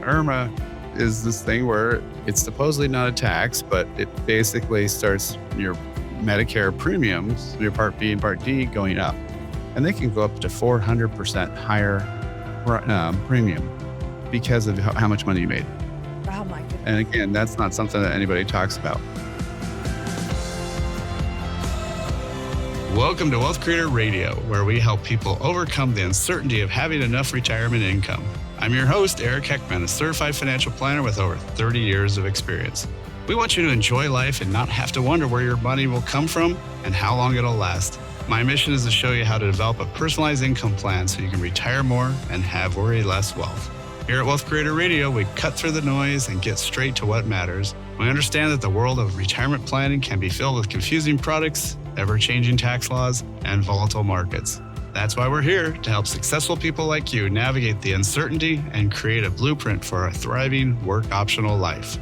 IRMA is this thing where it's supposedly not a tax, but it basically starts your Medicare premiums, your Part B and Part D going up. And they can go up to 400% higher premium because of how much money you made. Oh my goodness. And again, that's not something that anybody talks about. Welcome to Wealth Creator Radio, where we help people overcome the uncertainty of having enough retirement income. I'm your host, Eric Heckman, a certified financial planner with over 30 years of experience. We want you to enjoy life and not have to wonder where your money will come from and how long it'll last. My mission is to show you how to develop a personalized income plan so you can retire more and have worry less wealth. Here at Wealth Creator Radio, we cut through the noise and get straight to what matters. We understand that the world of retirement planning can be filled with confusing products, ever-changing tax laws, and volatile markets. That's why we're here to help successful people like you navigate the uncertainty and create a blueprint for a thriving, work-optional life.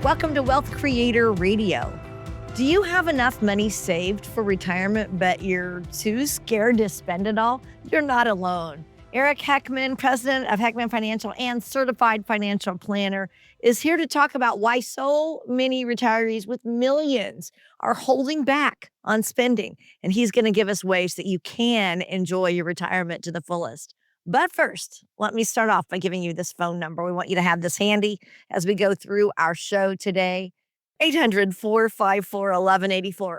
Welcome to Wealth Creator Radio. Do you have enough money saved for retirement, but you're too scared to spend it all? You're not alone. Eric Heckman, president of Heckman Financial and certified financial planner, is here to talk about why so many retirees with millions are holding back on spending. And he's going to give us ways that you can enjoy your retirement to the fullest. But first, let me start off by giving you this phone number. We want you to have this handy as we go through our show today. 800-454-1184.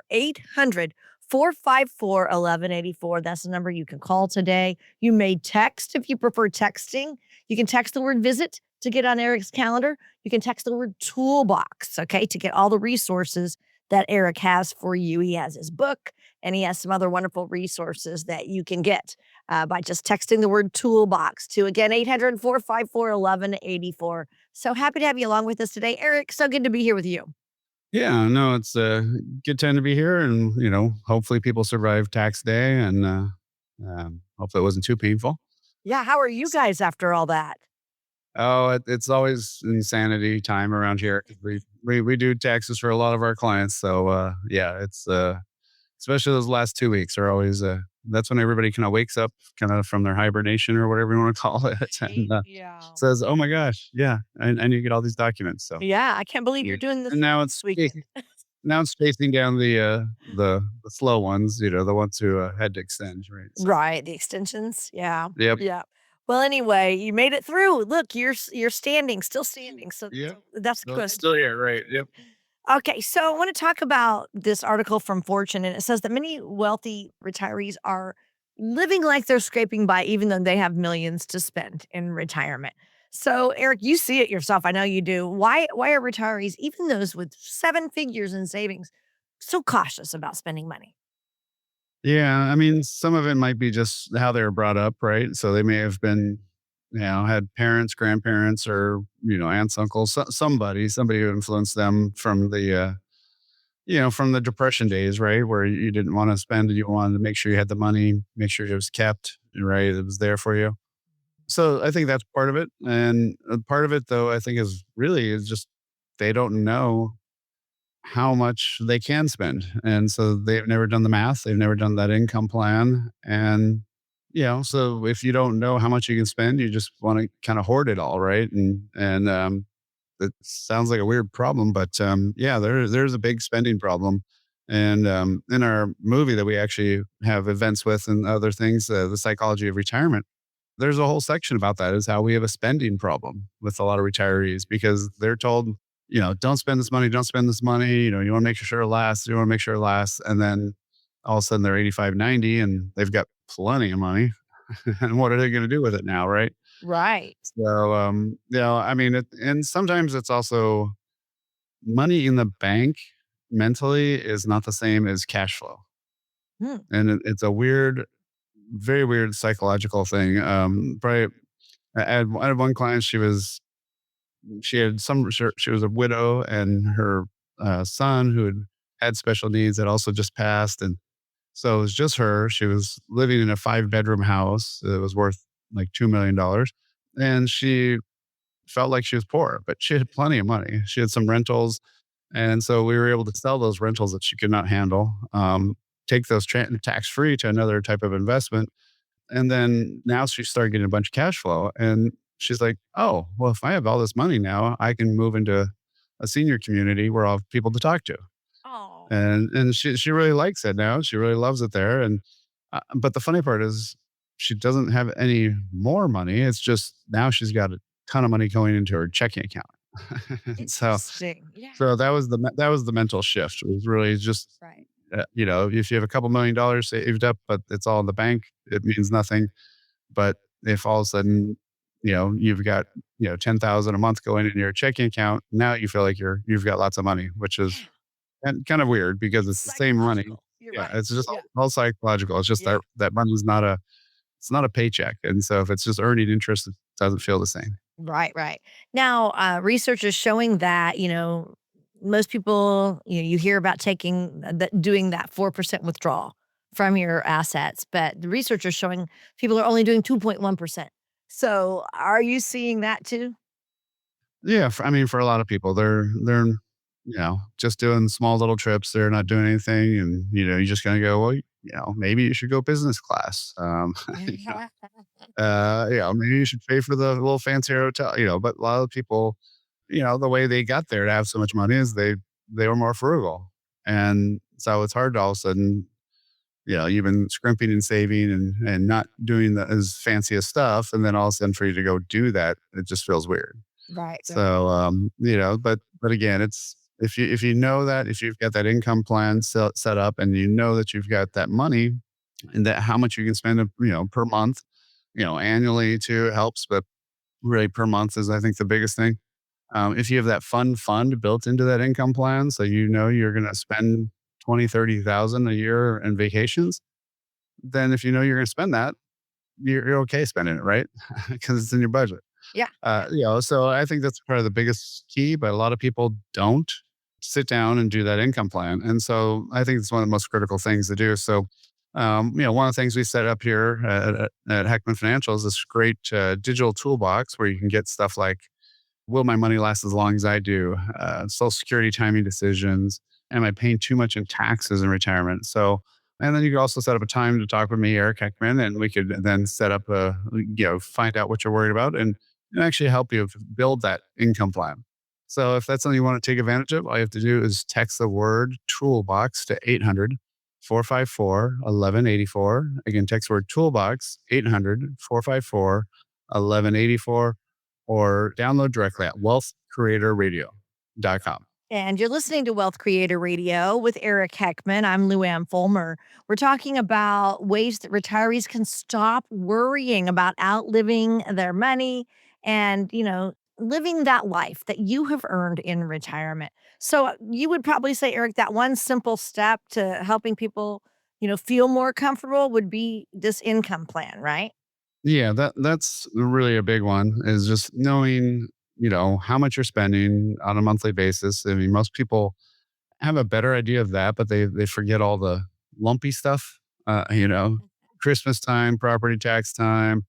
800-454-1184. That's the number you can call today. You may text if you prefer texting. You can text the word visit to get on Eric's calendar. You can text the word toolbox, okay, to get all the resources that Eric has for you. He has his book and he has some other wonderful resources that you can get by just texting the word toolbox to, again, 800-454-1184. So happy to have you along with us today. Eric, so good to be here with you. Yeah, no, it's a good time to be here. And, hopefully people survive tax day and hopefully it wasn't too painful. Yeah, how are you guys after all that? Oh, it's always insanity time around here. We do taxes for a lot of our clients. So, it's especially those last 2 weeks are always, that's when everybody kind of wakes up kind of from their hibernation or whatever you want to call it. And Yeah. says, oh my gosh, yeah. And you get all these documents. So, Yeah, I can't believe you're doing this and now this weekend. now it's chasing down the slow ones, the ones who had to extend, right? So, Right, the extensions. Yeah. yep. Yeah. Well, anyway, you made it through. Look, you're standing, still standing. So Yep. that's So good. it's still here, right? Yep. Okay, so I want to talk about this article from Fortune, and it says that many wealthy retirees are living like they're scraping by, even though they have millions to spend in retirement. So, Eric, you see it yourself. I know you do. Why are retirees, even those with seven figures in savings, so cautious about spending money? Yeah, I mean, some of it might be just how they were brought up, right? So they may have been, had parents, grandparents, or aunts, uncles, somebody who influenced them from from the depression days, right? Where you didn't want to spend, and you wanted to make sure you had the money, make sure it was kept, right? It was there for you. So I think that's part of it, and part of it, though, I think is just they don't know how much they can spend. And so they've never done the math. They've never done that income plan. And, so if you don't know how much you can spend, you just want to kind of hoard it all. Right. And it sounds like a weird problem, but there's a big spending problem. And in our movie that we actually have events with and other things, the psychology of retirement, there's a whole section about that, is how we have a spending problem with a lot of retirees because they're told, don't spend this money, don't spend this money. You want to make sure it lasts. You want to make sure it lasts. And then all of a sudden they're 85, 90 and they've got plenty of money. And what are they going to do with it now? Right. Right. So, I mean, and sometimes it's also money in the bank mentally is not the same as cash flow. And it's a very weird psychological thing. Probably I had one client, she was a widow, and her son who had special needs had also just passed. And so it was just her. She was living in a 5-bedroom house that was worth like $2 million. And she felt like she was poor, but she had plenty of money. She had some rentals. And so we were able to sell those rentals that she could not handle, take those tax free to another type of investment, And then now she started getting a bunch of cash flow. And she's like, oh, well, if I have all this money now, I can move into a senior community where I'll have people to talk to. Oh, And she really likes it now. She really loves it there. And but the funny part is she doesn't have any more money. It's just now she's got a ton of money going into her checking account. And interesting. Yeah. so that was the mental shift. It was really just Right. if you have a couple $1,000,000 saved up, but it's all in the bank, it means nothing. But if all of a sudden, you've got 10,000 a month going in your checking account, now you feel like you've got lots of money, which is Yeah. kind of weird because it's the same money. Psychological. You're Yeah, right. it's just Yeah. all psychological. It's just Yeah. that money's not a paycheck, and so if it's just earning interest, it doesn't feel the same. Right, right. Now, research is showing that, most people, you hear about taking that, doing that 4% withdrawal from your assets, but the research is showing people are only doing 2.1%. So are you seeing that too? Yeah, I mean, for a lot of people, they're just doing small little trips. They're not doing anything, and you're just gonna go, well, maybe you should go business class. Maybe you should pay for the little fancier hotel. But a lot of people, the way they got there to have so much money is they were more frugal, and so it's hard to all of a sudden, you've been scrimping and saving and not doing the as fanciest stuff, and then all of a sudden for you to go do that, it just feels weird. Right, right. So, but again, it's if you know that if you've got that income plan set up and you know that you've got that money and that how much you can spend, per month, annually too helps, but really per month is I think the biggest thing. If you have that fund built into that income plan, so you're going to spend 20, 30,000 a year in vacations, then if you know you're going to spend that, you're okay spending it, right? Because it's in your budget. Yeah, yeah. So I think that's probably the biggest key, but a lot of people don't sit down and do that income plan. And so I think it's one of the most critical things to do. So, one of the things we set up here at Heckman Financial is this great digital toolbox where you can get stuff like, will my money last as long as I do? Social security timing decisions. Am I paying too much in taxes in retirement? So, and then you could also set up a time to talk with me, Eric Heckman, and we could then set up find out what you're worried about and actually help you build that income plan. So if that's something you want to take advantage of, all you have to do is text the word toolbox to 800-454-1184. Again, text word toolbox 800-454-1184 or download directly at wealthcreatorradio.com. And you're listening to Wealth Creator Radio with Eric Heckman. I'm Luann Fulmer. We're talking about ways that retirees can stop worrying about outliving their money and, living that life that you have earned in retirement. So you would probably say, Eric, that one simple step to helping people, feel more comfortable would be this income plan, right? Yeah, that's really a big one is just knowing, how much you're spending on a monthly basis. I mean, most people have a better idea of that, but they forget all the lumpy stuff. Christmas time, property tax time,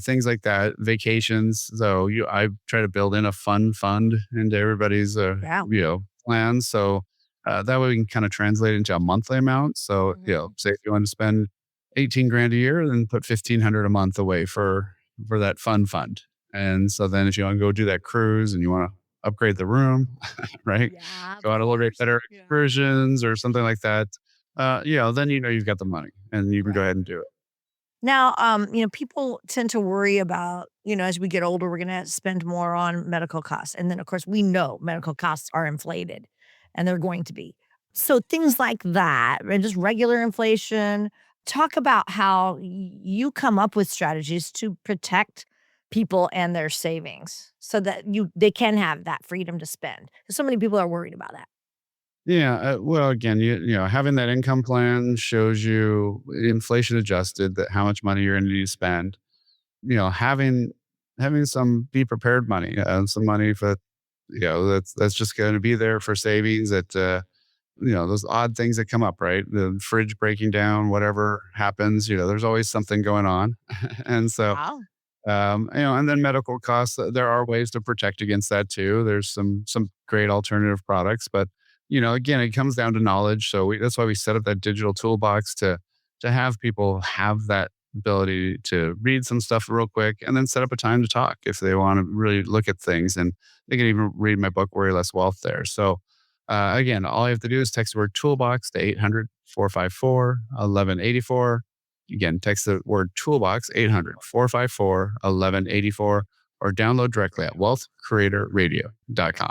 things like that, vacations. So I try to build in a fund into everybody's Yeah. plans. So that way we can kind of translate into a monthly amount. So Mhm. say if you want to spend 18 grand a year, then put 1,500 a month away for that fund. And so then if you want to go do that cruise and you want to upgrade the room, right? Yeah, Go of on a little bit course. better Yeah. excursions or something like that. Then you've got the money and you can go Right. ahead and do it. Now, people tend to worry about, as we get older, we're going to spend more on medical costs. And then, of course, we know medical costs are inflated and they're going to be. So, things like that, and just regular inflation, talk about how you come up with strategies to protect people and their savings so that they can have that freedom to spend. 'Cause so many people are worried about that. Yeah. Well, again, having that income plan shows you inflation adjusted that how much money you're going to need to spend. Having some be prepared money, some money for that's just going to be there for savings. That those odd things that come up, right? The fridge breaking down, whatever happens, there's always something going on, and so Wow. and then medical costs. There are ways to protect against that too. There's some great alternative products, but again, it comes down to knowledge. So that's why we set up that digital toolbox to have people have ability to read some stuff real quick and then set up a time to talk if they want to really look at things. And they can even read my book, Worry Less Wealth, there. So, again, all you have to do is text the word toolbox to 800-454-1184. Again, text the word toolbox, 800-454-1184, or download directly at wealthcreatorradio.com.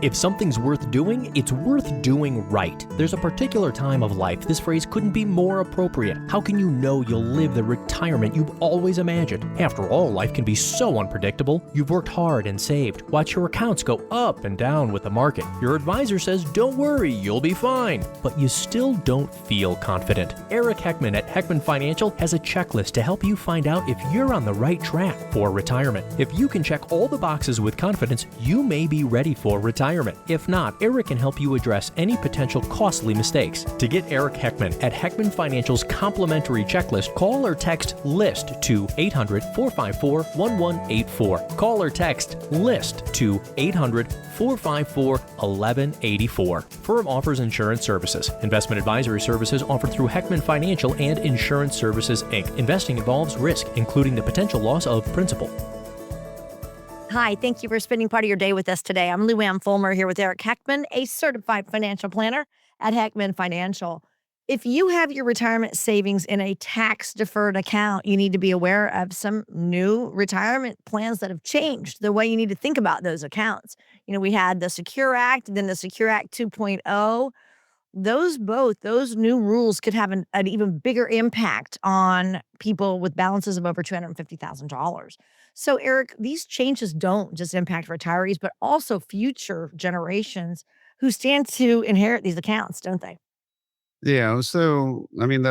If something's worth doing, it's worth doing right. There's a particular time of life this phrase couldn't be more appropriate. How can you know you'll live the retirement you've always imagined? After all, life can be so unpredictable. You've worked hard and saved. Watch your accounts go up and down with the market. Your advisor says, don't worry, you'll be fine. But you still don't feel confident. Eric Heckman at Heckman Financial has a checklist to help you find out if you're on the right track for retirement. If you can check all the boxes with confidence, you may be ready for retirement. If not, Eric can help you address any potential costly mistakes. To get Eric Heckman at Heckman Financial's complimentary checklist, call or text LIST to 800-454-1184. Call or text LIST to 800-454-1184. Firm offers insurance services. Investment advisory services offered through Heckman Financial and Insurance Services, Inc. Investing involves risk, including the potential loss of principal. Hi, thank you for spending part of your day with us today. I'm Lou Ann Fulmer here with Eric Heckman, a certified financial planner at Heckman Financial. If you have your retirement savings in a tax-deferred account, you need to be aware of some new retirement plans that have changed the way you need to think about those accounts. You know, we had the Secure Act, then the Secure Act 2.0. Those new rules could have an even bigger impact on people with balances of over $250,000. So, Eric, these changes don't just impact retirees, but also future generations who stand to inherit these accounts, don't they? Yeah. So, I mean,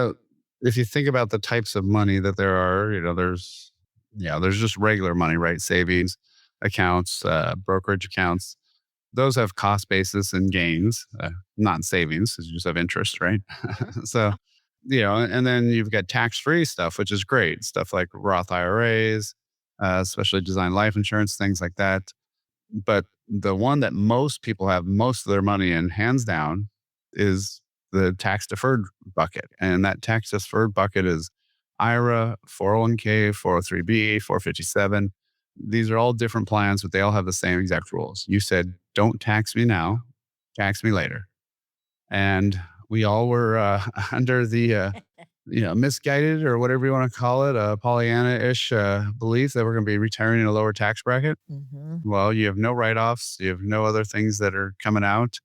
if you think about the types of money that there are, there's just regular money, right? Savings accounts, brokerage accounts. Those have cost basis and gains, not in savings, because you just have interest, right? Mhm. So, and then you've got tax free stuff, which is great. Stuff like Roth IRAs, especially design life insurance, things like that. But the one that most people have most of their money in, hands down, is the tax deferred bucket. And that tax deferred bucket is IRA, 401k, 403b, 457. These are all different plans, but they all have the same exact rules. You said, don't tax me now, tax me later. And we all were under the misguided, or whatever you want to call it, a Pollyanna-ish belief that we're going to be retiring in a lower tax bracket. Mhm. Well, you have no write-offs, you have no other things that are coming out,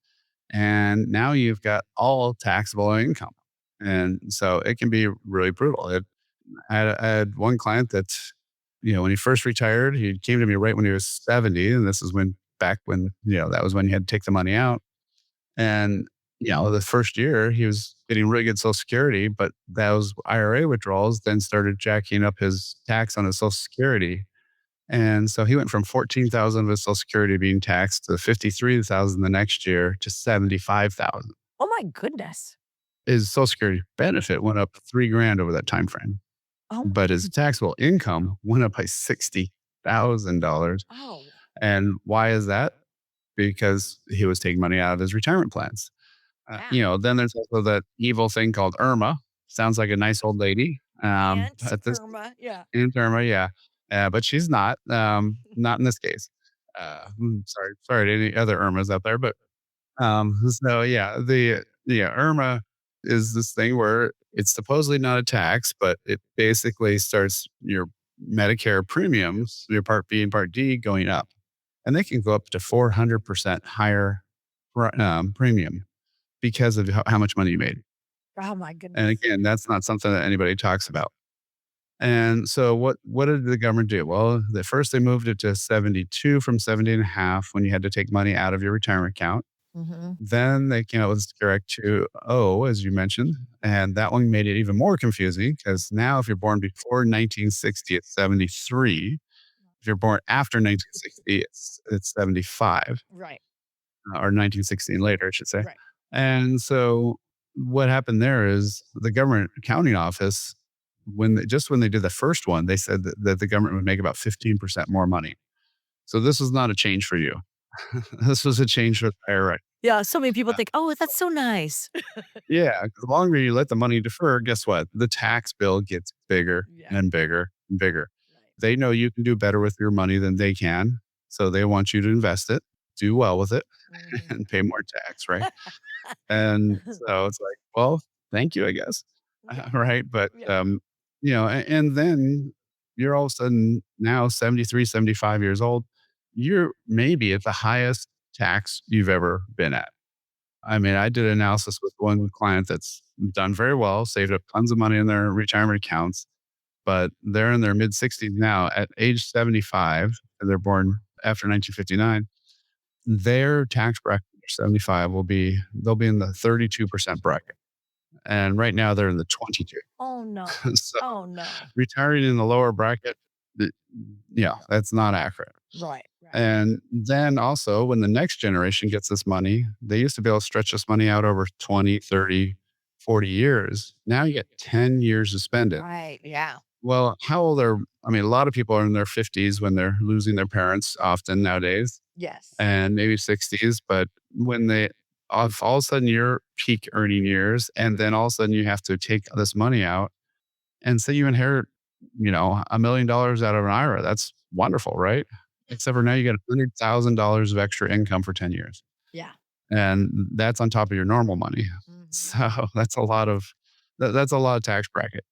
and now you've got all taxable income, and so it can be really brutal. I had one client that, when he first retired, he came to me right when he was 70, and this is back when that was when you had to take the money out. And, the first year he was getting really good Social Security, but those IRA withdrawals then started jacking up his tax on his Social Security. And so he went from 14,000 of his Social Security being taxed to 53,000 the next year to 75,000. Oh my goodness. His Social Security benefit went up 3 grand over that time frame, Oh, but his taxable income went up by $60,000. oh, And why is that? Because he was taking money out of his retirement plans. yeah. Then there's also that evil thing called Irma. Sounds like a nice old lady. Aunt But this Irma, yeah. Aunt Irma, yeah. But she's not, not in this case. Sorry to any other Irmas out there, but so yeah, the Irma is this thing where it's supposedly not a tax, but it basically starts your Medicare premiums, your Part B and Part D, going up, and they can go up to 400% higher premium because of how much money you made. Oh my And goodness. again, that's not something that anybody talks about. And so what did the government do? Well, at first they moved it to 72 from 70 and a half when you had to take money out of your retirement account. Mhm. Then they came out with Direct 2.0, as you mentioned, and that one made it even more confusing because now if you're born before 1960, it's 73. If you're born after 1960, it's 75, Right, or 1916 later, I should say. right. And so what happened there is the government accounting office, when they did the first one, they said that the government would make about 15% more money. So this was not a change for you. This was a change for the IRA. Yeah, so many people think, "Oh, that's so nice." Yeah, the longer you let the money defer, guess what? The tax bill gets bigger Yeah. and bigger and bigger. Right. They know you can do better with your money than they can. So they want you to invest it, do well with it, Mhm. and pay more tax, right? And so it's like, well, thank you, I guess. Yeah, Right. But, yeah. and then you're all of a sudden now 73, 75 years old. You're maybe at the highest tax you've ever been at. I mean, I did analysis with one client that's done very well, saved up tons of money in their retirement accounts, but they're in their mid 60s now. At age 75, and they're born after 1959, their tax bracket for 75 they'll be in the 32% bracket. And right now they're in the 22. Oh, no. So Oh, no. retiring in the lower bracket, th- yeah, that's not accurate. Right, right. And then also, when the next generation gets this money, they used to be able to stretch this money out over 20, 30, 40 years. Now you get 10 years to spend it. Right, yeah. Well, how old are, I mean, a lot of people are in their 50s when they're losing their parents often nowadays, Yes. and maybe 60s. But when all of a sudden your peak earning years, and then all of a sudden you have to take this money out and say you inherit, $1 million out of an IRA. That's wonderful, right? Except for now you get $100,000 of extra income for 10 years. Yeah. And that's on top of your normal money. Mhm. So that's a lot of tax bracket.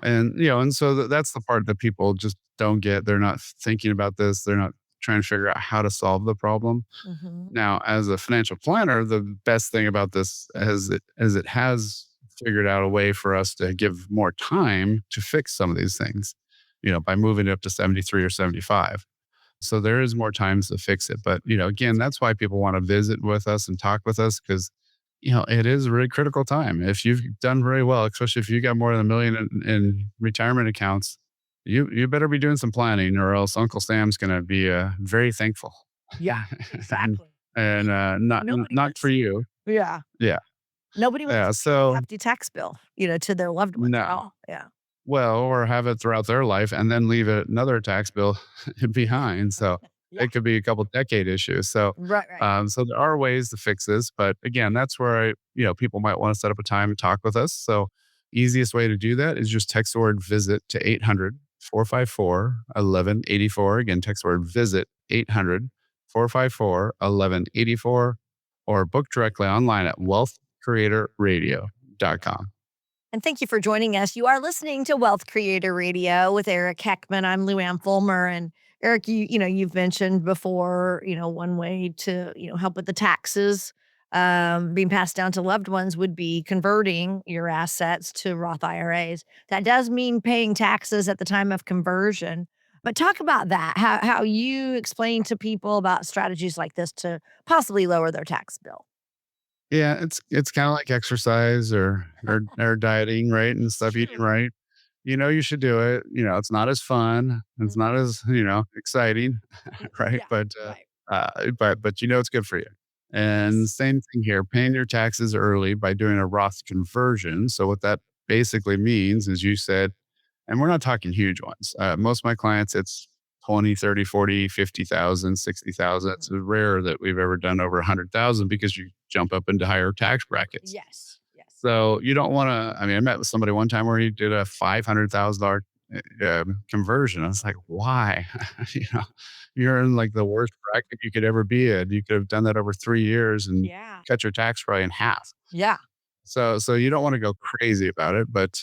And, and so that's the part that people just don't get. They're not thinking about this. They're not trying to figure out how to solve the problem. Mhm. Now, as a financial planner, the best thing about this is it has figured out a way for us to give more time to fix some of these things, by moving it up to 73 or 75. So there is more times to fix it. But, again, that's why people want to visit with us and talk with us because, it is a really critical time. If you've done very well, especially if you got more than a million in retirement accounts, you better be doing some planning or else Uncle Sam's going to be very thankful. Yeah, and exactly. not Nobody not for wants you. Yeah. Yeah. Nobody wants Yeah. to pay a So hefty tax bill, to their loved ones at no. all. Yeah. Well, or have it throughout their life and then leave another tax bill behind. So Yeah. it could be a couple decade issues. So, Right, right. so there are ways to fix this, but again, that's where people might want to set up a time and talk with us. So, easiest way to do that is just text the word visit to 800-454-1184. Again, text the word visit 800-454-1184 or book directly online at wealthcreatorradio.com. And thank you for joining us. You are listening to Wealth Creator Radio with Eric Heckman. I'm Lou Ann Fulmer. And Eric, you've mentioned before, one way to, help with the taxes being passed down to loved ones would be converting your assets to Roth IRAs. That does mean paying taxes at the time of conversion. But talk about that, how you explain to people about strategies like this to possibly lower their tax bill. Yeah, it's kinda like exercise or dieting, right, and stuff, eating True. right. You should do it, it's not as fun, it's not Mhm. as, exciting, right? Yeah, But, right. it's good for you. And Yes. same thing here, paying your taxes early by doing a Roth conversion. So what that basically means is you said and we're not talking huge ones. Most of my clients, it's 20, 30, 40, 50,000, 60,000. It's Mhm. rare that we've ever done over 100,000 because you jump up into higher tax brackets. Yes. Yes. So you don't want to, I met with somebody one time where he did a $500,000 conversion. I was like, why? you know, you're in like the worst bracket you could ever be in. You could have done that over 3 years and Yeah. cut your tax probably in half. Yeah. So you don't want to go crazy about it, but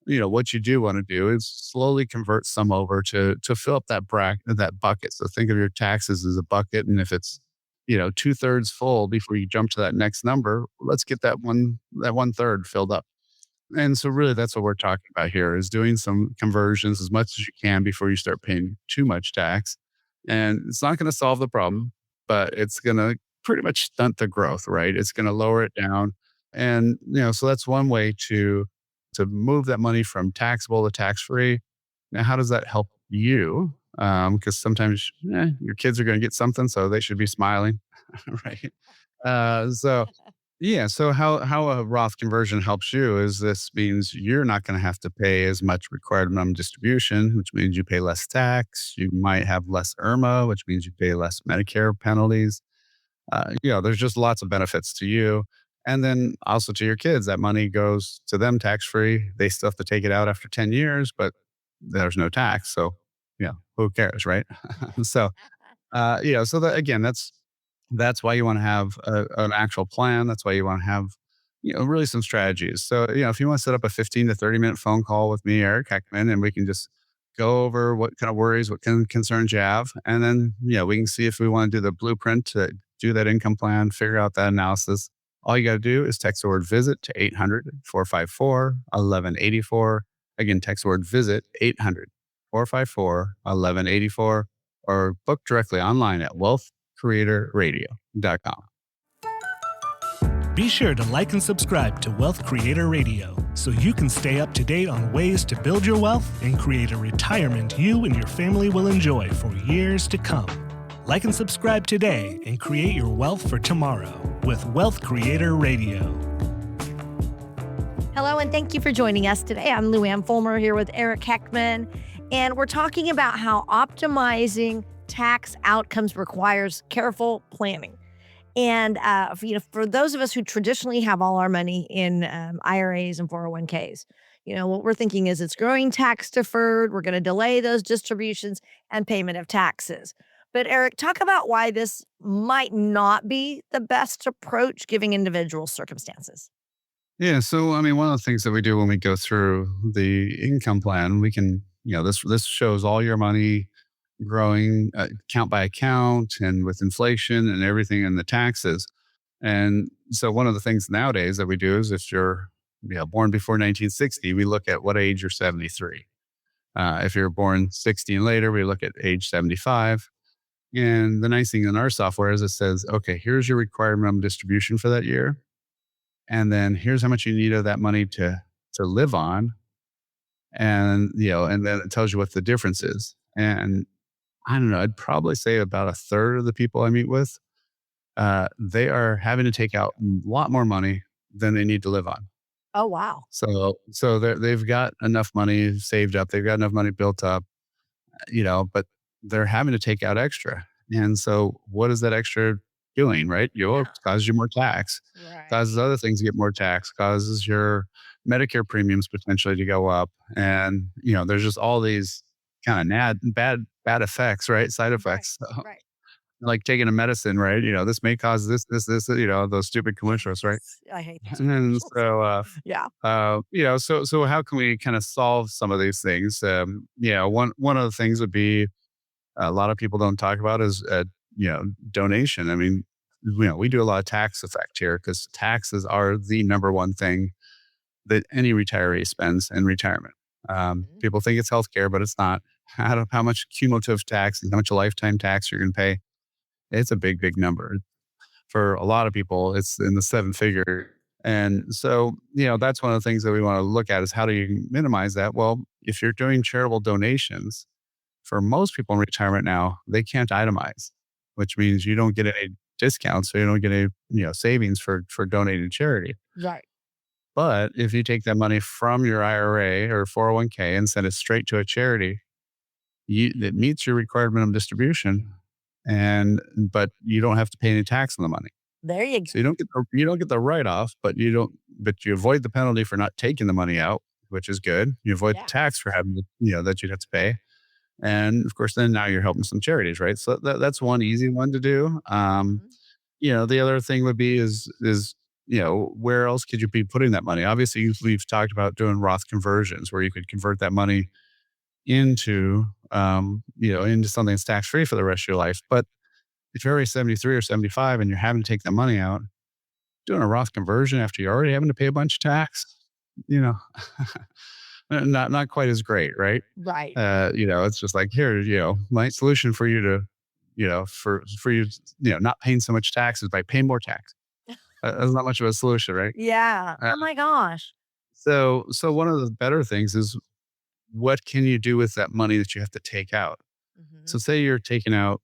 what you do want to do is slowly convert some over to fill up that bucket. So think of your taxes as a bucket, and if it's 2/3 full before you jump to that next number, let's get that one third filled up. And so really that's what we're talking about here is doing some conversions as much as you can before you start paying too much tax. And it's not going to solve the problem, but it's going to pretty much stunt the growth, right? It's going to lower it down. And so that's one way to move that money from taxable to tax free. Now, how does that help you? Because sometimes your kids are going to get something, so they should be smiling, right? So yeah. So how a Roth conversion helps you is this means you're not going to have to pay as much required minimum distribution, which means you pay less tax. You might have less IRMA, which means you pay less Medicare penalties. There's just lots of benefits to you. And then also to your kids, that money goes to them tax free. They still have to take it out after 10 years, but there's no tax. So, who cares, right? So, so that again, that's why you want to have an actual plan. That's why you want to have, really some strategies. So, if you want to set up a 15 to 30-minute phone call with me, Eric Heckman, and we can just go over what kind of worries, what kind of concerns you have. And then, we can see if we want to do the blueprint to do that income plan, figure out that analysis. All you got to do is text the word visit to 800-454-1184. Again, text the word visit 800-454-1184, or book directly online at wealthcreatorradio.com. Be sure to like and subscribe to Wealth Creator Radio so you can stay up to date on ways to build your wealth and create a retirement you and your family will enjoy for years to come. Like and subscribe today and create your wealth for tomorrow with Wealth Creator Radio. Hello, and thank you for joining us today. I'm Luann Fulmer here with Eric Heckman, and we're talking about how optimizing tax outcomes requires careful planning. And for those of us who traditionally have all our money in IRAs and 401ks, what we're thinking is it's growing tax deferred. We're going to delay those distributions and payment of taxes. But Eric, talk about why this might not be the best approach given individual circumstances. Yeah. So, I mean, one of the things that we do when we go through the income plan, we can, this shows all your money growing account by account and with inflation and everything and the taxes. And so one of the things nowadays that we do is if you're born before 1960, we look at what age you're 73. If you're born 60 and later, we look at age 75. And the nice thing in our software is it says, okay, here's your required minimum distribution for that year. And then here's how much you need of that money to live on. And, and then it tells you what the difference is. And I don't know, I'd probably say about a third of the people I meet with, they are having to take out a lot more money than they need to live on. Oh, wow. So they've got enough money saved up. They've got enough money built up, but they're having to take out extra. And so what is that extra doing, right? It causes you more tax, causes other things to get more tax, causes your Medicare premiums potentially to go up. And, there's just all these kind of bad effects, right? Side effects. Right. Like taking a medicine, right? This may cause this, those stupid commercials, right? I hate that. And so, Yeah. so how can we kind of solve some of these things? One of the things would be a lot of people don't talk about is, donation. I mean, we do a lot of tax effect here because taxes are the number one thing that any retiree spends in retirement. People think it's healthcare, but it's not. How much cumulative tax and how much lifetime tax you're going to pay. It's a big, big number. For a lot of people, it's in the seven figure. And so, that's one of the things that we want to look at is how do you minimize that? Well, if you're doing charitable donations, for most people in retirement now, they can't itemize, which means you don't get any discounts. So you don't get any, savings for donating to charity. Right. But if you take that money from your IRA or 401k and send it straight to a charity, it meets your required minimum distribution, but you don't have to pay any tax on the money. There you go. So you don't get the write off, but you avoid the penalty for not taking the money out, which is good. You avoid the tax for having that you'd have to pay, and of course, then now you're helping some charities, right? So that's one easy one to do. The other thing would be is where else could you be putting that money? Obviously, we've talked about doing Roth conversions where you could convert that money into something that's tax free for the rest of your life. But if you're already 73 or 75 and you're having to take that money out, doing a Roth conversion after you're already having to pay a bunch of tax, not quite as great, right? Right. It's just like, here, my solution for you to, for you, not paying so much tax is by paying more tax. That's not much of a solution, right? Yeah. Oh my gosh. So one of the better things is what can you do with that money that you have to take out? So say you're taking out,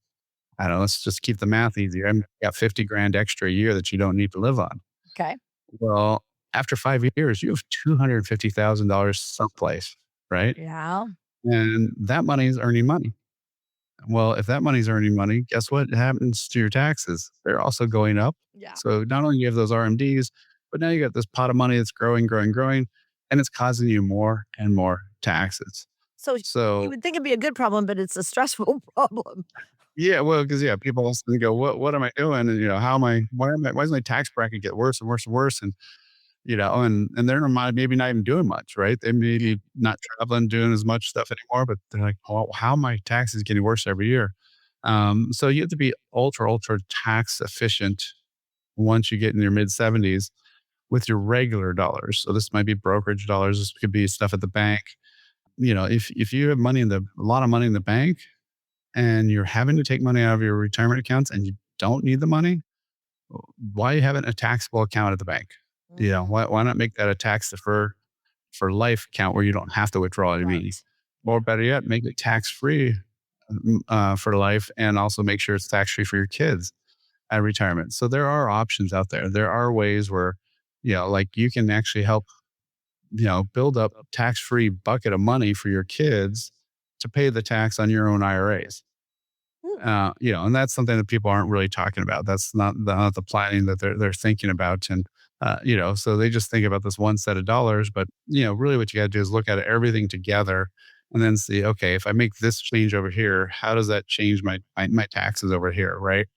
I don't know, let's just keep the math easier. I've got 50 grand extra a year that you don't need to live on. Okay. Well, after 5 years, you have $250,000 someplace, right? Yeah. And that money is earning money. Well, if that money's earning money, guess what happens to your taxes? They're also going up. Yeah. So not only do you have those RMDs, but now you got this pot of money that's growing, growing, growing, and it's causing you more and more taxes. So you So would think it'd be a good problem, but it's a stressful problem. yeah, well, because yeah, people also go, what am I doing? And how am I? Why does my tax bracket get worse and worse and worse? And and they're maybe not even doing much, right? They maybe not traveling, doing as much stuff anymore, but they're like, oh, how are my taxes getting worse every year? So you have to be ultra, ultra tax efficient once you get in your mid 70s with your regular dollars. So this might be brokerage dollars. This could be stuff at the bank. If you have a lot of money in the bank and you're having to take money out of your retirement accounts and you don't need the money, why you having a taxable account at the bank? Mhm. Why not make that a tax defer for life account where you don't have to withdraw any money? Right. Or better yet, make it tax free for life and also make sure it's tax free for your kids at retirement. So there are options out there. There are ways where, like you can actually help, build up tax free bucket of money for your kids to pay the tax on your own IRAs. Mm. And that's something that people aren't really talking about. That's not the planning that they're thinking about. And, so they just think about this one set of dollars, but, really what you got to do is look at everything together and then see, okay, if I make this change over here, how does that change my taxes over here? Right.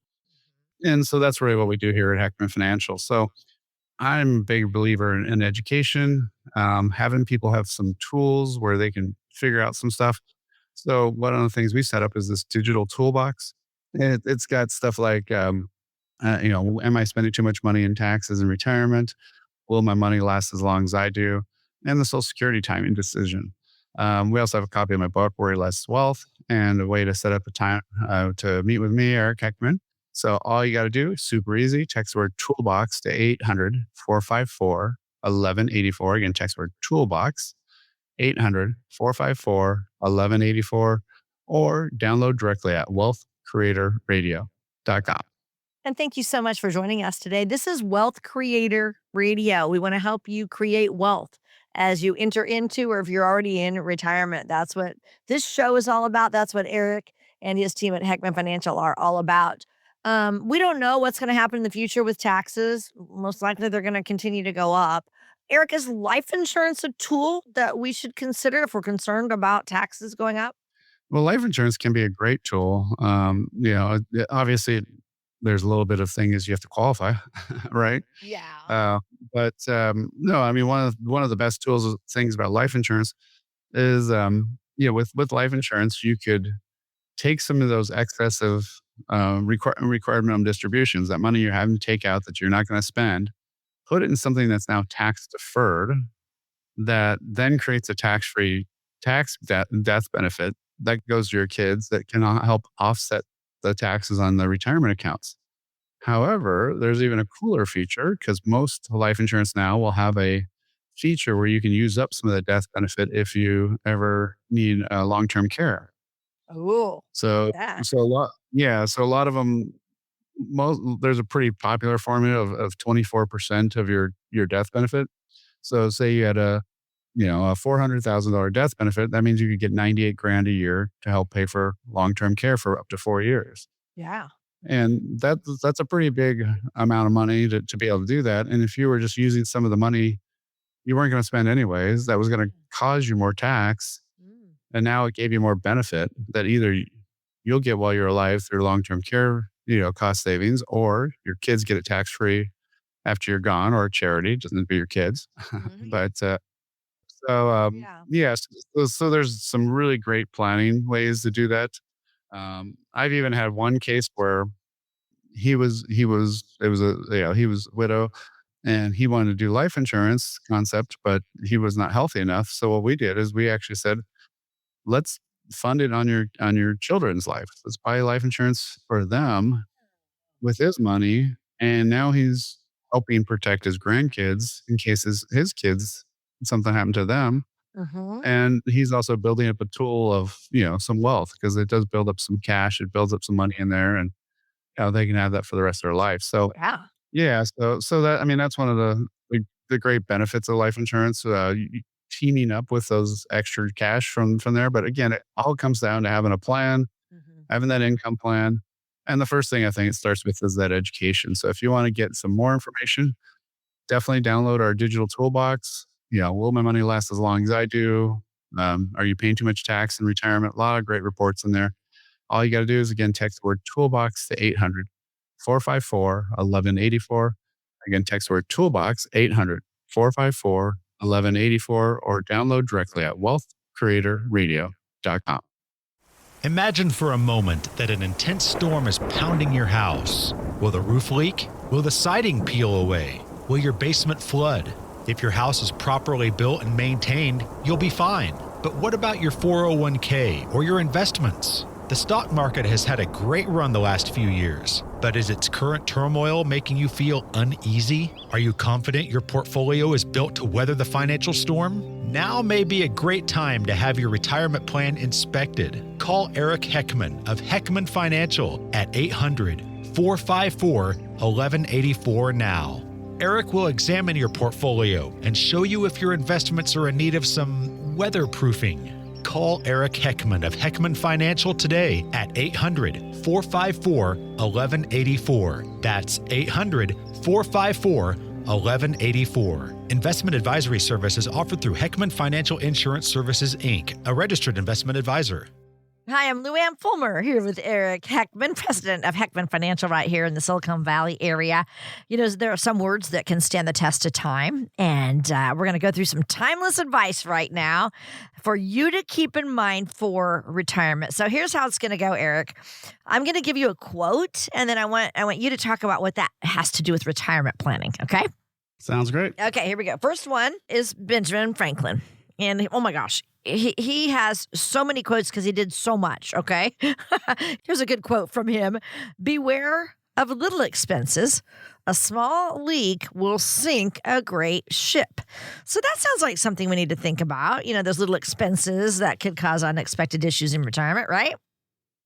And so that's really what we do here at Heckman Financial. So I'm a big believer in education, having people have some tools where they can figure out some stuff. So one of the things we set up is this digital toolbox. It's got stuff like, am I spending too much money in taxes and retirement? Will my money last as long as I do? And the Social Security timing decision. We also have a copy of my book, Worry Less Wealth, and a way to set up a time to meet with me, Eric Heckman. So all you got to do is super easy. Text the word toolbox to 800-454-1184. Again, text the word toolbox, 800-454-1184, or download directly at wealthcreatorradio.com. And thank you so much for joining us today. This is Wealth Creator Radio. We want to help you create wealth as you enter into, or if you're already in retirement. That's what this show is all about. That's what Eric and his team at Heckman Financial are all about. We don't know what's going to happen in the future with taxes. Most likely they're going to continue to go up. Eric, is life insurance a tool that we should consider if we're concerned about taxes going up? Well, life insurance can be a great tool. Obviously, there's a little bit of thing is you have to qualify, right? Yeah. Uh, but no, I mean one of the best tools things about life insurance is with life insurance you could take some of those excessive required minimum distributions, that money you're having to take out that you're not going to spend, put it in something that's now tax deferred that then creates a tax free death benefit that goes to your kids that can help offset the taxes on the retirement accounts. However, there's even a cooler feature because most life insurance now will have a feature where you can use up some of the death benefit if you ever need long term care. Oh, So, that. so a lot of them, there's a pretty popular formula of 24% of your death benefit. So, say you had a $400,000 death benefit, that means you could get 98 grand a year to help pay for long term care for up to 4 years. Yeah. And that's a pretty big amount of money to be able to do that. And if you were just using some of the money you weren't going to spend anyways, that was going to cause you more tax. Mm. And now it gave you more benefit that either you'll get while you're alive through long-term care, cost savings, or your kids get it tax free after you're gone, or a charity, doesn't have to be your kids. Mhm. But Yeah. yes, so there's some really great planning ways to do that. I've even had one case where he was widow and he wanted to do life insurance concept, but he was not healthy enough. So what we did is we actually said, let's fund it on your children's life. Let's buy life insurance for them with his money. And now he's helping protect his grandkids in case his kids something happened to them. Mhm. And he's also building up a tool of, some wealth because it does build up some cash. It builds up some money in there and they can have that for the rest of their life. So Yeah. yeah, so that I mean, that's one of the great benefits of life insurance, teaming up with those extra cash from there. But again, it all comes down to having a plan, Mhm. having that income plan. And the first thing I think it starts with is that education. So if you want to get some more information, definitely download our digital toolbox. Will my money last as long as I do? Are you paying too much tax in retirement? A lot of great reports in there. All you got to do is, again, text the word toolbox to 800-454-1184. Again, text the word toolbox, 800-454-1184, or download directly at wealthcreatorradio.com. Imagine for a moment that an intense storm is pounding your house. Will the roof leak? Will the siding peel away? Will your basement flood? If your house is properly built and maintained, you'll be fine. But what about your 401k or your investments? The stock market has had a great run the last few years, but is its current turmoil making you feel uneasy? Are you confident your portfolio is built to weather the financial storm? Now may be a great time to have your retirement plan inspected. Call Eric Heckman of Heckman Financial at 800-454-1184 now. Eric will examine your portfolio and show you if your investments are in need of some weatherproofing. Call Eric Heckman of Heckman Financial today at 800-454-1184. That's 800-454-1184. Investment advisory services offered through Heckman Financial Insurance Services, Inc., a registered investment advisor. Hi, I'm Lou Ann Fulmer here with Eric Heckman, president of Heckman Financial right here in the Silicon Valley area. There are some words that can stand the test of time, and we're going to go through some timeless advice right now for you to keep in mind for retirement. So here's how it's going to go, Eric. I'm going to give you a quote, and then I want you to talk about what that has to do with retirement planning, okay? Sounds great. Okay, here we go. First one is Benjamin Franklin. And oh my gosh, he has so many quotes because he did so much, okay? Here's a good quote from him. Beware of little expenses. A small leak will sink a great ship. So that sounds like something we need to think about. Those little expenses that could cause unexpected issues in retirement, right?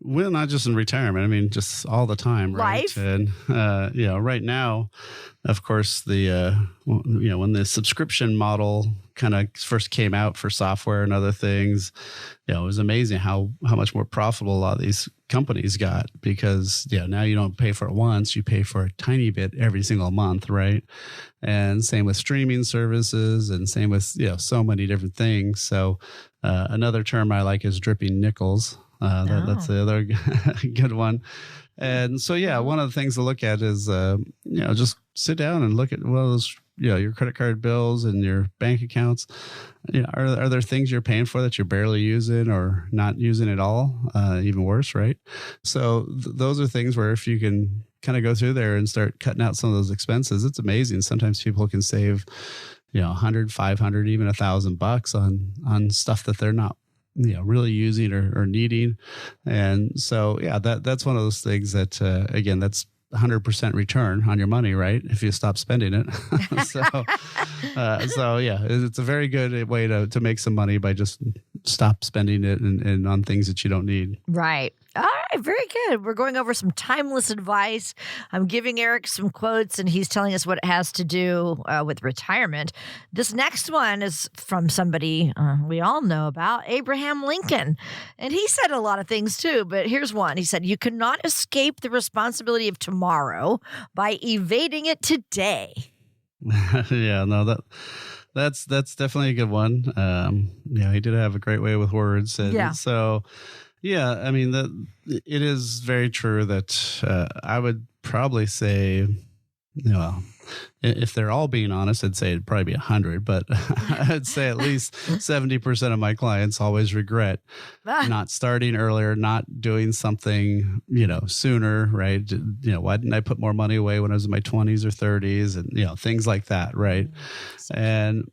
Well, not just in retirement. I mean, just all the time, right? Life. And, right now, of course, when the subscription model kind of first came out for software and other things, it was amazing how much more profitable a lot of these companies got because, now you don't pay for it once, you pay for a tiny bit every single month, right? And same with streaming services and same with, so many different things. So another term I like is dripping nickels. That's the other good one. And so, one of the things to look at is, just sit down and look at those, your credit card bills and your bank accounts. Are there things you're paying for that you're barely using or not using at all? Even worse, right? So those are things where if you can kind of go through there and start cutting out some of those expenses, it's amazing. Sometimes people can save, $100, $500, even $1,000 on stuff that they're not really using or needing. And so, that's one of those things that, again, that's 100% return on your money, right? If you stop spending it. It's a very good way to make some money by just stop spending it and on things that you don't need. Right. All right. Very good. We're going over some timeless advice. I'm giving Eric some quotes, and he's telling us what it has to do with retirement. This next one is from somebody we all know about, Abraham Lincoln. And he said a lot of things too, but here's one. He said, "You cannot escape the responsibility of tomorrow by evading it today." That's definitely a good one. He did have a great way with words. And so, I mean, it is very true that I would probably say, if they're all being honest, I'd say it'd probably be 100, but I'd say at least 70% of my clients always regret not starting earlier, not doing something, sooner, right? Why didn't I put more money away when I was in my 20s or 30s and, things like that, right? And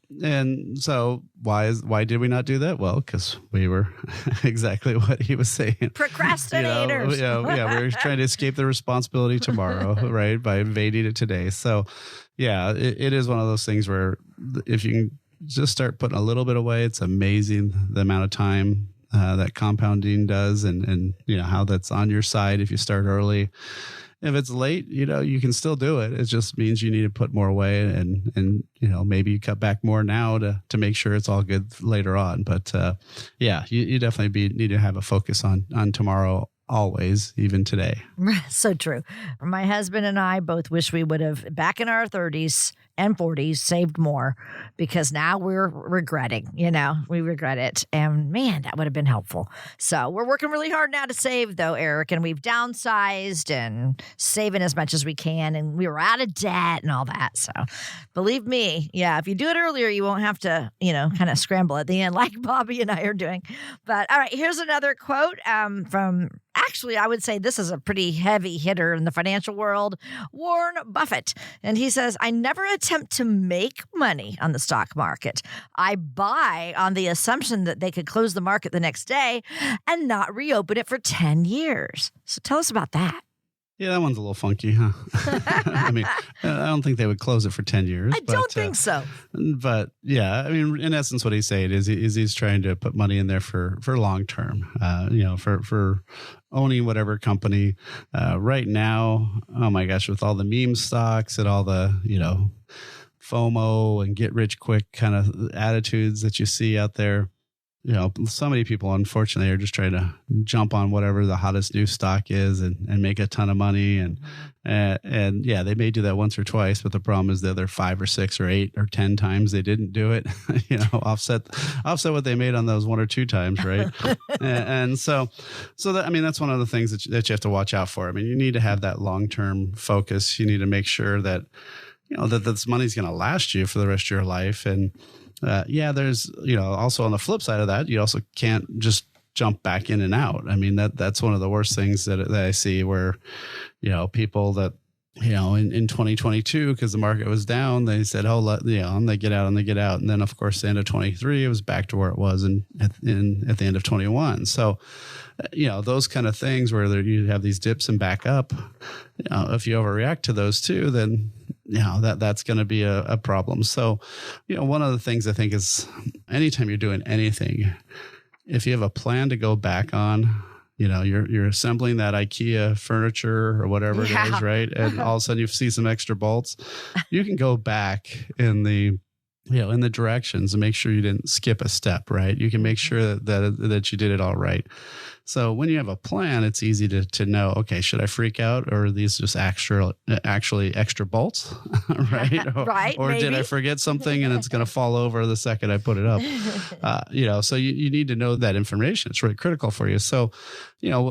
so why did we not do that? Well, because we were exactly what he was saying. Procrastinators. We were trying to escape the responsibility tomorrow, right? By evading it today. So, it is one of those things where if you can just start putting a little bit away, it's amazing the amount of time that compounding does and how that's on your side if you start early. If it's late, you can still do it. It just means you need to put more away and maybe you cut back more now to make sure it's all good later on. But you definitely need to have a focus on tomorrow always, even today. So true. My husband and I both wish we would have, back in our 30s and 40s, saved more, because now we're regretting, we regret it. And man, that would have been helpful. So we're working really hard now to save, though, Eric, and we've downsized and saving as much as we can. And we were out of debt and all that. So believe me, if you do it earlier, you won't have to, kind of scramble at the end like Bobby and I are doing. But all right, here's another quote from, actually, I would say this is a pretty heavy hitter in the financial world, Warren Buffett. And he says, I never attempt to make money on the stock market. I buy on the assumption that they could close the market the next day and not reopen it for 10 years. So tell us about that. Yeah, that one's a little funky, huh? I mean, I don't think they would close it for 10 years. I don't think so. But yeah, I mean, in essence, what he's saying is he's trying to put money in there for long term, for owning whatever company. Right now, oh my gosh, with all the meme stocks and all the, FOMO and get rich quick kind of attitudes that you see out there. So many people, unfortunately, are just trying to jump on whatever the hottest new stock is and make a ton of money. And yeah, they may do that once or twice, but the problem is the other 5 or 6 or 8 or 10 times they didn't do it, offset what they made on those 1 or 2 times. Right. and so that, I mean, that's one of the things that you have to watch out for. I mean, you need to have that long-term focus. You need to make sure that, that this money's going to last you for the rest of your life. And, there's, also on the flip side of that, you also can't just jump back in and out. I mean, that's one of the worst things that I see where, people that, in 2022, because the market was down, they said, and they get out. And then, of course, the end of 23, it was back to where it was at the end of 21. So, those kind of things where you have these dips and back up, if you overreact to those too, then, that's going to be a problem. So, one of the things I think is anytime you're doing anything, if you have a plan to go back on, you're assembling that IKEA furniture or whatever it is, right? And all of a sudden you see some extra bolts, you can go back in the directions and make sure you didn't skip a step, right? You can make sure that you did it all right. So when you have a plan, it's easy to know, okay, should I freak out, or are these just actually extra bolts, right? Right. Or did I forget something and it's going to fall over the second I put it up? So you need to know that information. It's really critical for you. So,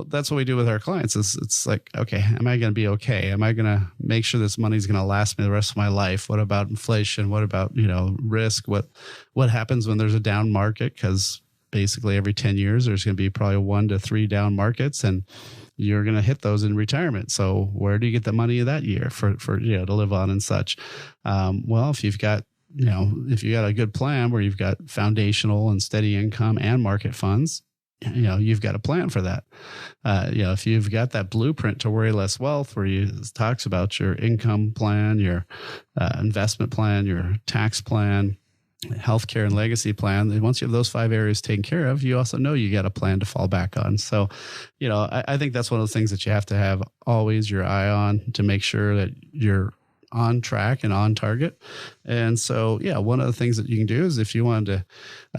that's what we do with our clients. It's like, okay, am I going to be okay? Am I going to make sure this money's going to last me the rest of my life? What about inflation? What about, risk? What happens when there's a down market? Because basically every 10 years, there's going to be probably 1 to 3 down markets, and you're going to hit those in retirement. So where do you get the money that year for to live on and such? Well, if you've got a good plan where you've got foundational and steady income and market funds, you've got a plan for that. If you've got that blueprint to worry less wealth, where you talks about your income plan, your investment plan, your tax plan, healthcare and legacy plan. Once you have those 5 areas taken care of, you also know you got a plan to fall back on. So, I think that's one of the things that you have to have always your eye on to make sure that you're on track and on target. And so, one of the things that you can do is if you wanted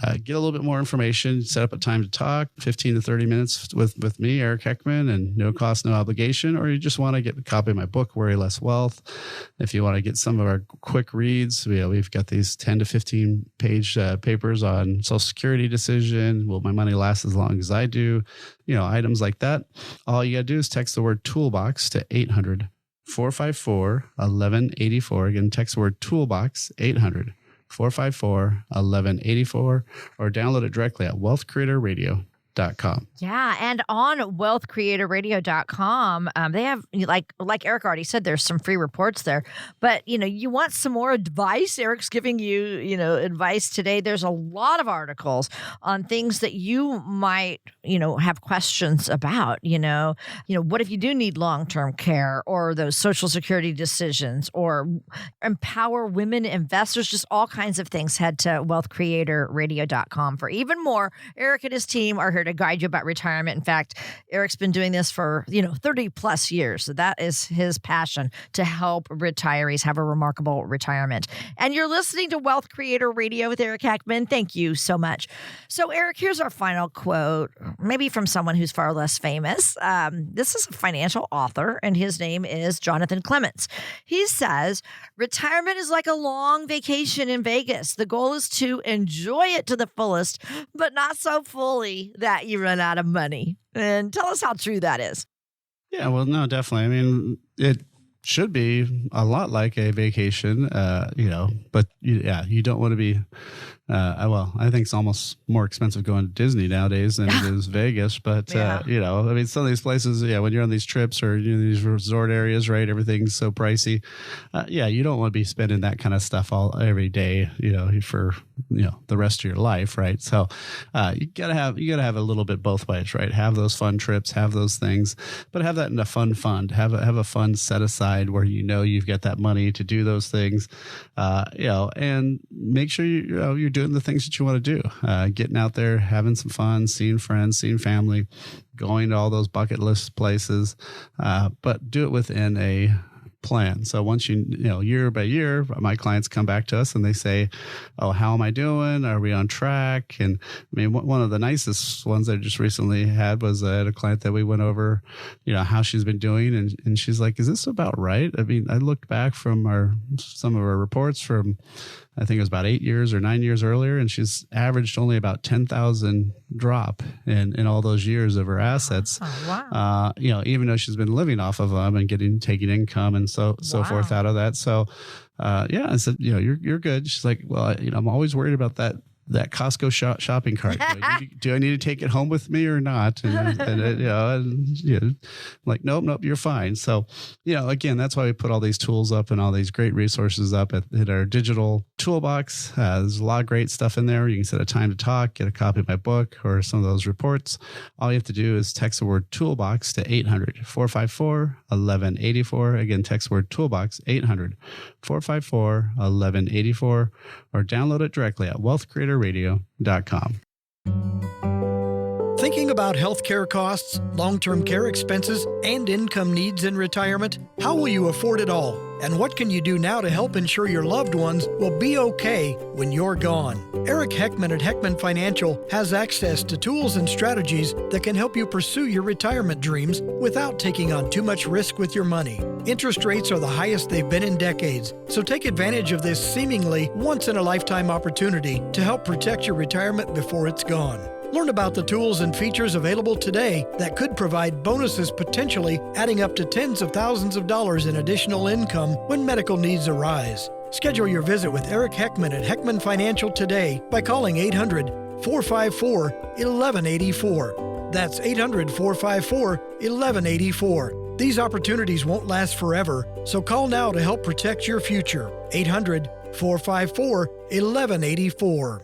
to get a little bit more information, set up a time to talk, 15 to 30 minutes with me, Eric Heckman, and no cost, no obligation, or you just want to get a copy of my book, Worry Less Wealth. If you want to get some of our quick reads, we've got these 10 to 15 page papers on Social Security decision. Will my money last as long as I do? Items like that. All you got to do is text the word toolbox to 800-454-1184. Again, text the word toolbox, 800-454-1184, or download it directly at wealthcreatorradio.com. Yeah. And on wealthcreatorradio.com, they have, like Eric already said, there's some free reports there. But, you want some more advice? Eric's giving you, advice today. There's a lot of articles on things that you might, have questions about. What if you do need long-term care, or those Social Security decisions, or empower women investors, just all kinds of things. Head to wealthcreatorradio.com for even more. Eric and his team are here to guide you about retirement. In fact, Eric's been doing this for, 30 plus years. So that is his passion, to help retirees have a remarkable retirement. And you're listening to Wealth Creator Radio with Eric Heckman. Thank you so much. So Eric, here's our final quote, maybe from someone who's far less famous. This is a financial author, and his name is Jonathan Clements. He says, retirement is like a long vacation in Vegas. The goal is to enjoy it to the fullest, but not so fully that you run out of money. And tell us how true that is. Yeah, well, no, definitely. I mean, it should be a lot like a vacation, but you don't want to be, I think it's almost more expensive going to Disney nowadays than it is Vegas. But, Yeah. I mean, some of these places, when you're on these trips or these resort areas, right, everything's so pricey. You don't want to be spending that kind of stuff every day, for, the rest of your life, right? So you gotta have a little bit both ways, right? Have those fun trips, have those things, but have that in a fun fund. Have a fund set aside where you've got that money to do those things, and make sure you're doing the things that you want to do. Getting out there, having some fun, seeing friends, seeing family, going to all those bucket list places, but do it within a plan. So once year by year, my clients come back to us and they say, "Oh, how am I doing? Are we on track?" And I mean, one of the nicest ones I just recently had was I had a client that we went over, how she's been doing, and she's like, "Is this about right?" I mean, I looked back from some of our reports from, I think it was about 8 years or 9 years earlier, and she's averaged only about 10,000 drop in all those years of her assets. Oh, wow. Even though she's been living off of them and taking income and so forth out of that. So, I said, you're good. She's like, well, I'm always worried about that Costco shopping cart. Do I need to take it home with me or not? And like, nope, you're fine. So, again, that's why we put all these tools up and all these great resources up at our digital toolbox. There's a lot of great stuff in there. You can set a time to talk, get a copy of my book or some of those reports. All you have to do is text the word toolbox to 800-454-1184. Again, text the word toolbox, 800-454-1184, or download it directly at wealthcreatorradio.com. Thinking about healthcare costs, long-term care expenses, and income needs in retirement? How will you afford it all? And what can you do now to help ensure your loved ones will be okay when you're gone? Eric Heckman at Heckman Financial has access to tools and strategies that can help you pursue your retirement dreams without taking on too much risk with your money. Interest rates are the highest they've been in decades, so take advantage of this seemingly once-in-a-lifetime opportunity to help protect your retirement before it's gone. Learn about the tools and features available today that could provide bonuses, potentially adding up to tens of thousands of dollars in additional income when medical needs arise. Schedule your visit with Eric Heckman at Heckman Financial today by calling 800-454-1184. That's 800-454-1184. These opportunities won't last forever, so call now to help protect your future. 800-454-1184.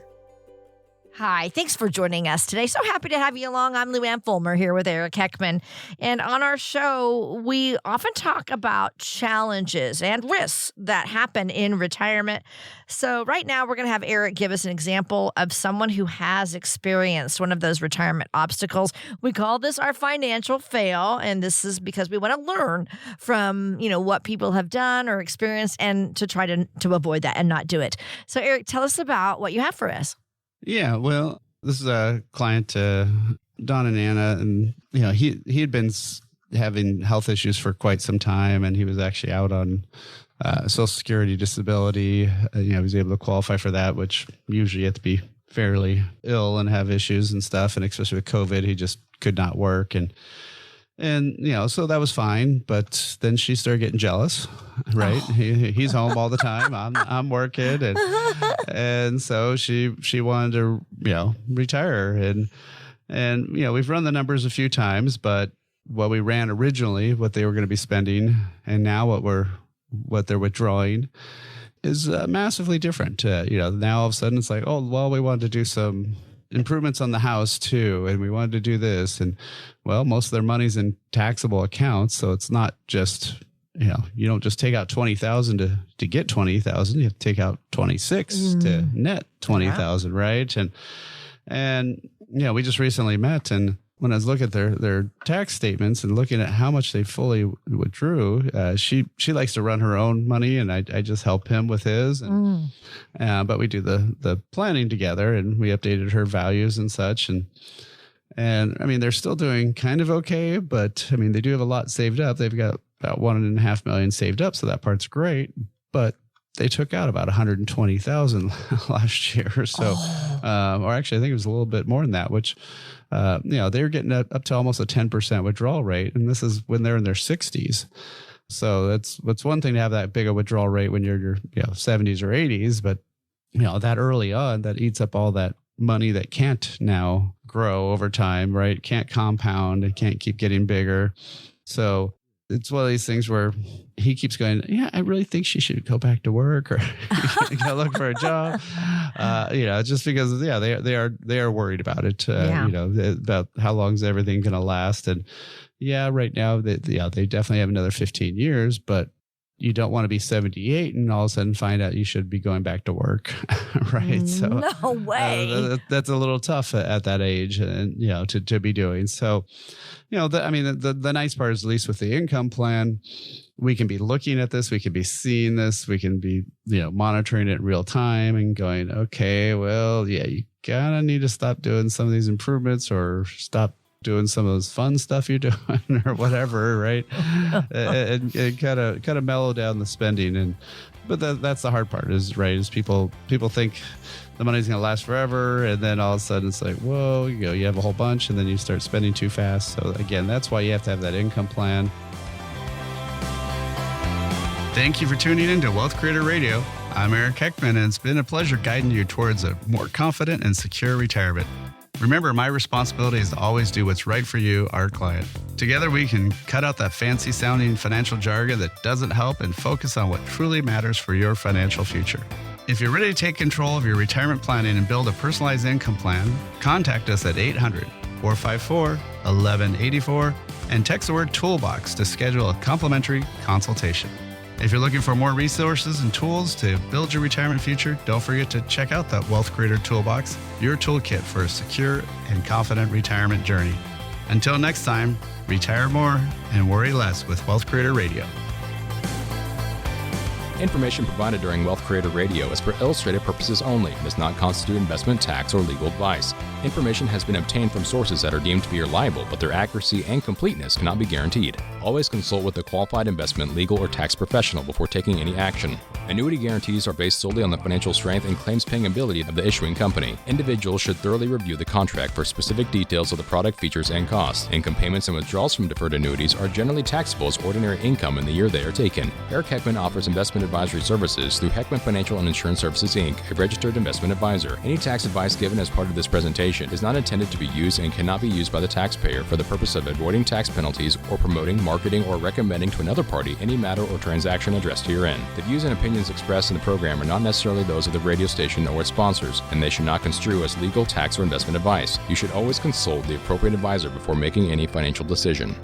Hi, thanks for joining us today. So happy to have you along. I'm Lou Ann Fulmer here with Eric Heckman. And on our show, we often talk about challenges and risks that happen in retirement. So right now, we're going to have Eric give us an example of someone who has experienced one of those retirement obstacles. We call this our financial fail. And this is because we want to learn from, what people have done or experienced and to try to avoid that and not do it. So Eric, tell us about what you have for us. Yeah, well, this is a client, Don and Anna, and he had been having health issues for quite some time, and he was actually out on Social Security disability. He was able to qualify for that, which usually you have to be fairly ill and have issues and stuff, and especially with COVID, he just could not work, and so that was fine. But then she started getting jealous, right? Oh. He's home all the time. I'm working, and so she wanted to retire, and we've run the numbers a few times, but what we ran originally, what they were going to be spending, and now what they're withdrawing is massively different. Now all of a sudden it's like, oh well, we wanted to do some improvements on the house too, and we wanted to do this, and well, most of their money's in taxable accounts, so it's not just you don't just take out 20,000 to get 20,000. You have to take out 26 to net 20,000, right? And we just recently met, and when I was looking at their tax statements and looking at how much they fully withdrew, she likes to run her own money, and I just help him with his. And but we do the planning together, and we updated her values and such. And I mean, they're still doing kind of okay, but I mean, they do have a lot saved up. They've got about $1.5 million saved up, so that part's great. But they took out about 120,000 last year, so or actually, I think it was a little bit more than that, which. They're getting up to almost a 10% withdrawal rate, and this is when they're in their 60s. So that's one thing to have that big a withdrawal rate when you're in your 70s or 80s, but that early on, that eats up all that money that can't now grow over time, right? Can't compound, it can't keep getting bigger. So it's one of these things where he keeps going, I really think she should go back to work or go look for a job. Just because, they are worried about it, about how long is everything going to last. And right now, they definitely have another 15 years, but you don't want to be 78 and all of a sudden find out you should be going back to work. Right. So no way. That's a little tough at that age and, to be doing. So, the nice part is, at least with the income plan, we can be looking at this, we can be seeing this, we can be, monitoring it in real time and going, okay, well, you kind of need to stop doing some of these improvements or stop doing some of those fun stuff you're doing or whatever, right? and kind of mellow down the spending. But that's the hard part is people think the money's going to last forever. And then all of a sudden it's like, whoa, you have a whole bunch and then you start spending too fast. So again, that's why you have to have that income plan. Thank you for tuning in to Wealth Creator Radio. I'm Eric Heckman, and it's been a pleasure guiding you towards a more confident and secure retirement. Remember, my responsibility is to always do what's right for you, our client. Together, we can cut out that fancy-sounding financial jargon that doesn't help and focus on what truly matters for your financial future. If you're ready to take control of your retirement planning and build a personalized income plan, contact us at 800-454-1184 and text the word Toolbox to schedule a complimentary consultation. If you're looking for more resources and tools to build your retirement future, don't forget to check out that Wealth Creator Toolbox, your toolkit for a secure and confident retirement journey. Until next time, retire more and worry less with Wealth Creator Radio. Information provided during Wealth Creator Radio is for illustrative purposes only and does not constitute investment, tax, or legal advice. Information has been obtained from sources that are deemed to be reliable, but their accuracy and completeness cannot be guaranteed. Always consult with a qualified investment, legal, or tax professional before taking any action. Annuity guarantees are based solely on the financial strength and claims-paying ability of the issuing company. Individuals should thoroughly review the contract for specific details of the product features and costs. Income payments and withdrawals from deferred annuities are generally taxable as ordinary income in the year they are taken. Eric Heckman offers investment advisory services through Heckman Financial and Insurance Services, Inc., a registered investment advisor. Any tax advice given as part of this presentation is not intended to be used and cannot be used by the taxpayer for the purpose of avoiding tax penalties or promoting, marketing, or recommending to another party any matter or transaction addressed herein. The views and opinions expressed in the program are not necessarily those of the radio station or its sponsors, and they should not construe as legal, tax, or investment advice. You should always consult the appropriate advisor before making any financial decision.